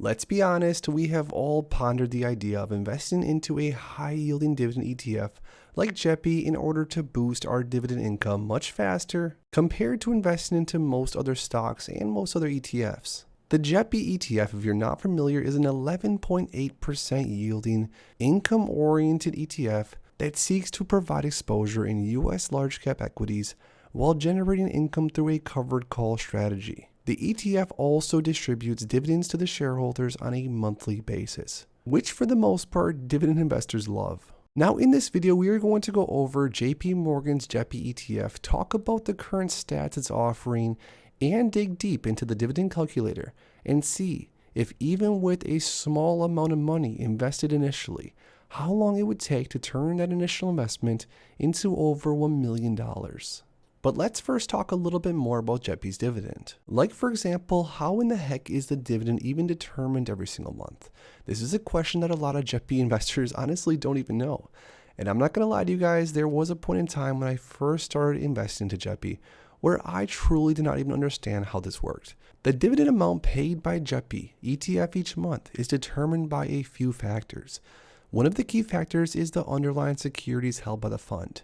Let's be honest, we have all pondered the idea of investing into a high-yielding dividend ETF like JEPI in order to boost our dividend income much faster compared to investing into most other stocks and most other ETFs. The JEPI ETF, if you're not familiar, is an 11.8% yielding, income-oriented ETF that seeks to provide exposure in U.S. large-cap equities while generating income through a covered call strategy. The ETF also distributes dividends to the shareholders on a monthly basis, which for the most part, dividend investors love. Now in this video, we are going to go over JP Morgan's JEPI ETF, talk about the current stats it's offering, and dig deep into the dividend calculator and see if even with a small amount of money invested initially, how long it would take to turn that initial investment into over $1 million. But let's first talk a little bit more about JEPI's dividend. Like for example, how in the heck is the dividend even determined every single month? This is a question that a lot of JEPI investors honestly don't even know. And I'm not going to lie to you guys, there was a point in time when I first started investing into JEPI where I truly did not even understand how this worked. The dividend amount paid by JEPI ETF each month is determined by a few factors. One of the key factors is the underlying securities held by the fund.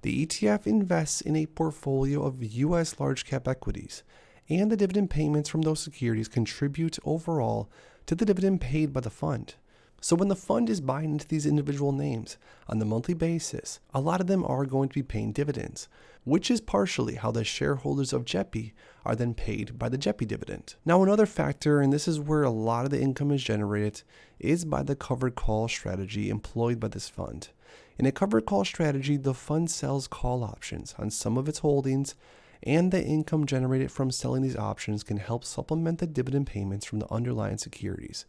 The ETF invests in a portfolio of U.S. large-cap equities, and the dividend payments from those securities contribute overall to the dividend paid by the fund. So when the fund is buying into these individual names on the monthly basis, a lot of them are going to be paying dividends, which is partially how the shareholders of JEPI are then paid by the JEPI dividend. Now another factor, and this is where a lot of the income is generated, is by the covered call strategy employed by this fund. In a covered call strategy, the fund sells call options on some of its holdings, and the income generated from selling these options can help supplement the dividend payments from the underlying securities.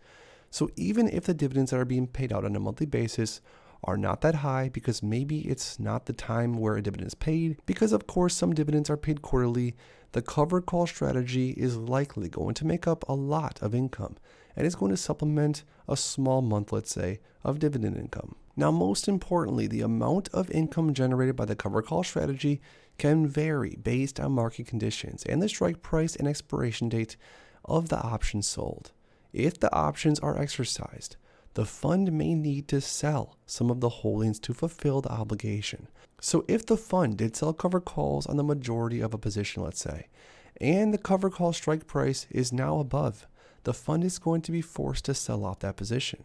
So even if the dividends that are being paid out on a monthly basis are not that high because maybe it's not the time where a dividend is paid, because of course some dividends are paid quarterly, the covered call strategy is likely going to make up a lot of income and is going to supplement a small month, let's say, of dividend income. Now, most importantly, the amount of income generated by the covered call strategy can vary based on market conditions and the strike price and expiration date of the options sold. If the options are exercised, the fund may need to sell some of the holdings to fulfill the obligation. So if the fund did sell covered calls on the majority of a position, let's say, and the covered call strike price is now above, the fund is going to be forced to sell off that position.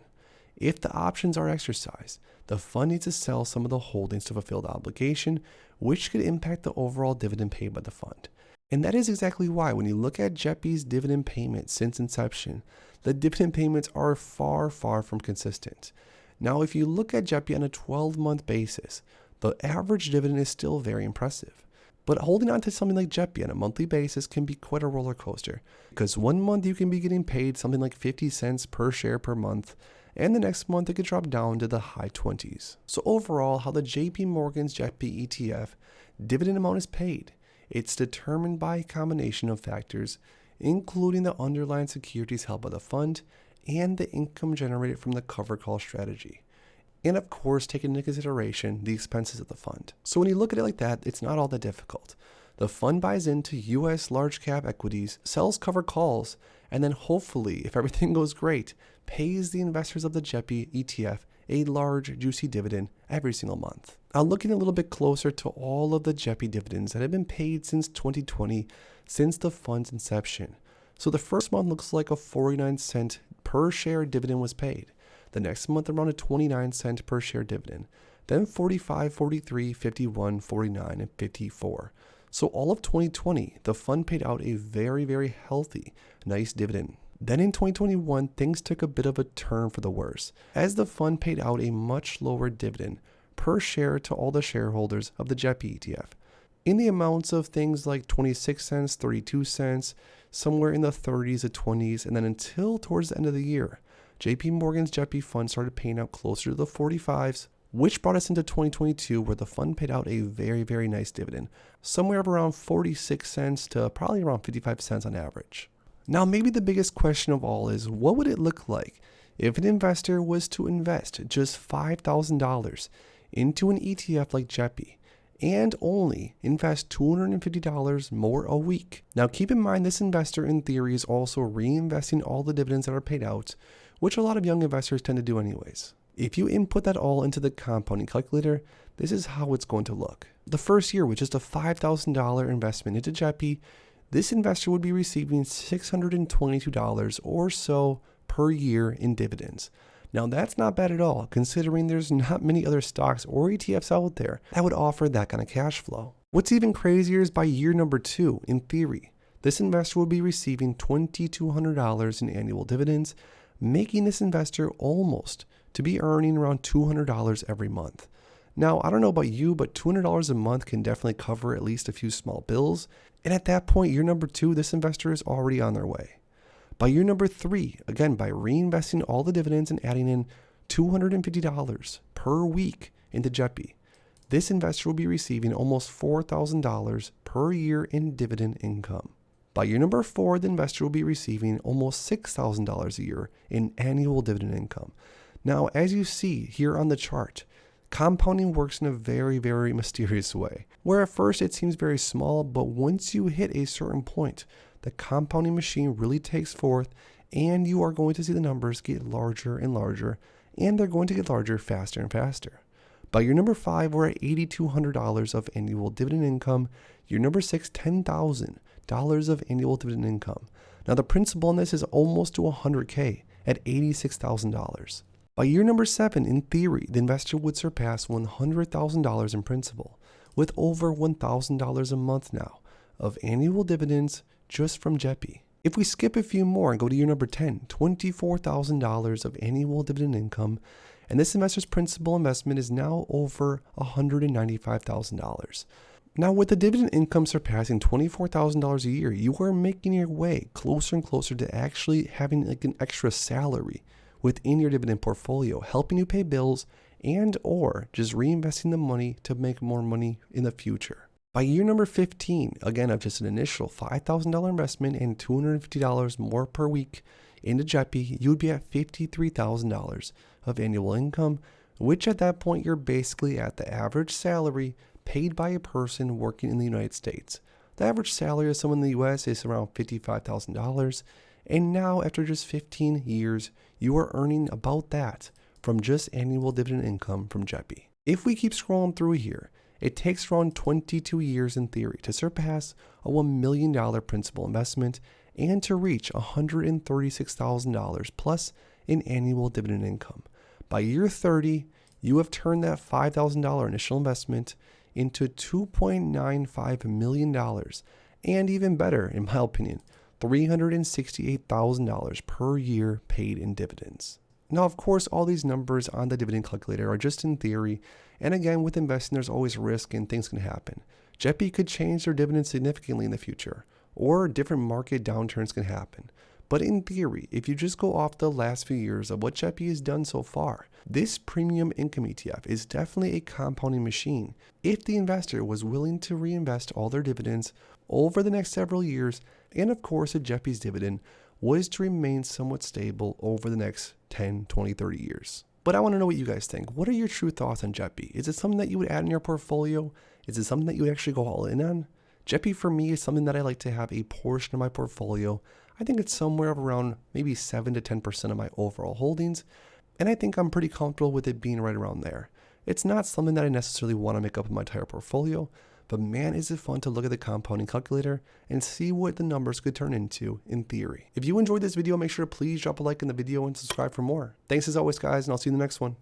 If the options are exercised, the fund needs to sell some of the holdings to fulfill the obligation, which could impact the overall dividend paid by the fund. And that is exactly why when you look at JEPI's dividend payments since inception, the dividend payments are far from consistent. Now, if you look at JEPI on a 12-month basis, the average dividend is still very impressive. But holding on to something like JEPI on a monthly basis can be quite a roller coaster, because one month you can be getting paid something like 50 cents per share per month, and the next month it could drop down to the high 20s. So overall, how the JP Morgan's JEPI ETF dividend amount is paid, it's determined by a combination of factors, including the underlying securities held by the fund and the income generated from the covered call strategy. And of course, taking into consideration the expenses of the fund. So when you look at it like that, it's not all that difficult. The fund buys into U.S. large cap equities, sells covered calls, and then hopefully, if everything goes great, pays the investors of the JEPI ETF a large, juicy dividend every single month. Now, looking a little bit closer to all of the JEPI dividends that have been paid since 2020, since the fund's inception. So the first month looks like a 49-cent per share dividend was paid. The next month, around a 29-cent per share dividend. Then 45, 43, 51, 49, and 54. So all of 2020, the fund paid out a very healthy, nice dividend. Then in 2021, things took a bit of a turn for the worse, as the fund paid out a much lower dividend per share to all the shareholders of the JEPI ETF, in the amounts of things like 26 cents, 32 cents, somewhere in the 30s to 20s, and then until towards the end of the year, JP Morgan's JEPI fund started paying out closer to the 45s, which brought us into 2022, where the fund paid out a very nice dividend, somewhere around 46 cents to probably around 55 cents on average. Now, maybe the biggest question of all is, what would it look like if an investor was to invest just $5,000 into an ETF like JEPI and only invest $250 more a week. Now keep in mind, this investor in theory is also reinvesting all the dividends that are paid out, which a lot of young investors tend to do anyways. If you input that all into the compounding calculator, this is how it's going to look. The first year, with just a $5,000 investment into JEPI, this investor would be receiving $622 or so per year in dividends. Now that's not bad at all, considering there's not many other stocks or ETFs out there that would offer that kind of cash flow. What's even crazier is by year number 2, in theory, this investor would be receiving $2,200 in annual dividends, making this investor almost to be earning around $200 every month. Now, I don't know about you, but $200 a month can definitely cover at least a few small bills. And at that point, year number 2, this investor is already on their way. By year number 3, again, by reinvesting all the dividends and adding in $250 per week into JEPI, this investor will be receiving almost $4,000 per year in dividend income. By year number 4, the investor will be receiving almost $6,000 a year in annual dividend income. Now, as you see here on the chart, compounding works in a very, very mysterious way, where at first it seems very small, but once you hit a certain point, the compounding machine really takes forth, and you are going to see the numbers get larger and larger, and they're going to get larger faster and faster. By year number 5, we're at $8,200 of annual dividend income. Year number 6, $10,000 of annual dividend income. Now the principal on this is almost to $100K at $86,000. By year number 7, in theory, the investor would surpass $100,000 in principal, with over $1,000 a month now of annual dividends just from JEPI. If we skip a few more and go to year number 10, $24,000 of annual dividend income, and this investor's principal investment is now over $195,000. Now, with the dividend income surpassing $24,000 a year, you are making your way closer and closer to actually having like an extra salary within your dividend portfolio, helping you pay bills and or just reinvesting the money to make more money in the future. By year number 15, again, of just an initial $5,000 investment and $250 more per week into JEPI, you would be at $53,000 of annual income, which at that point, you're basically at the average salary paid by a person working in the United States. The average salary of someone in the US is around $55,000. And now, after just 15 years, you are earning about that from just annual dividend income from JEPI. If we keep scrolling through here, it takes around 22 years in theory to surpass a $1 million principal investment and to reach $136,000 plus in annual dividend income. By year 30, you have turned that $5,000 initial investment into $2.95 million, and even better, in my opinion, $368,000 per year paid in dividends. Now, of course, all these numbers on the dividend calculator are just in theory, and again, with investing, there's always risk and things can happen. JEPI could change their dividends significantly in the future, or different market downturns can happen. But in theory, if you just go off the last few years of what JEPI has done so far, this premium income ETF is definitely a compounding machine if the investor was willing to reinvest all their dividends over the next several years, and of course, if JEPI's dividend was to remain somewhat stable over the next 10, 20, 30 years. But I want to know what you guys think. What are your true thoughts on JEPI? Is it something that you would add in your portfolio? Is it something that you would actually go all in on? JEPI for me is something that I like to have a portion of my portfolio. I think it's somewhere around maybe 7 to 10% of my overall holdings, and I think I'm pretty comfortable with it being right around there. It's not something that I necessarily want to make up in my entire portfolio, but man, is it fun to look at the compounding calculator and see what the numbers could turn into in theory. If you enjoyed this video, make sure to please drop a like in the video and subscribe for more. Thanks as always, guys, and I'll see you in the next one.